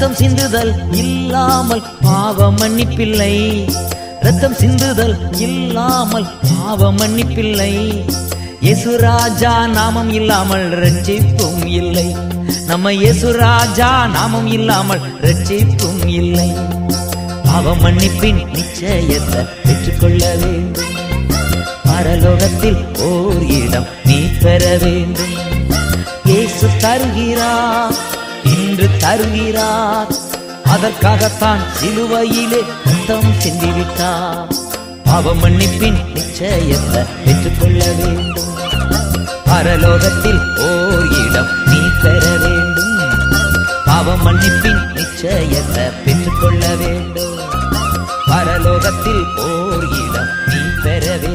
ரத்தம் சிந்துதல் இல்லாமல் பாவ மன்னிப்பில்லை. ரத்தம் சிந்துதல் இல்லாமல் பாவ மன்னிப்பில்லை. இயேசு ராஜா நாமம் இல்லாமல் ரட்சிப்பும் இல்லை. நம்ம இயேசு ராஜா நாமம் இல்லாமல் ரட்சிப்பும் இல்லை. பாவ மன்னிப்பின் நிச்சயத்தை பெற்றுக்கொள்ள வேண்டும். பரலோகத்தில் ஓர் இடம் நீ பெற வேண்டும். இயேசு தருகிறார், இன்று தருகிறார். அதற்காகத்தான் சிலுவையிலே ரத்தம் சிந்திவிட்டார். பாவ மன்னிப்பின் நிச்சயத்தை பெற்றுக்கொள்ள வேண்டும். பரலோகத்தில் ஓர் இடம் நீ பெற வேண்டும். பாவ மன்னிப்பின் நிச்சயத்தை பெற்றுக்கொள்ள வேண்டும். பரலோகத்தில் ஓர் இடம் நீ பெற வேண்டும்.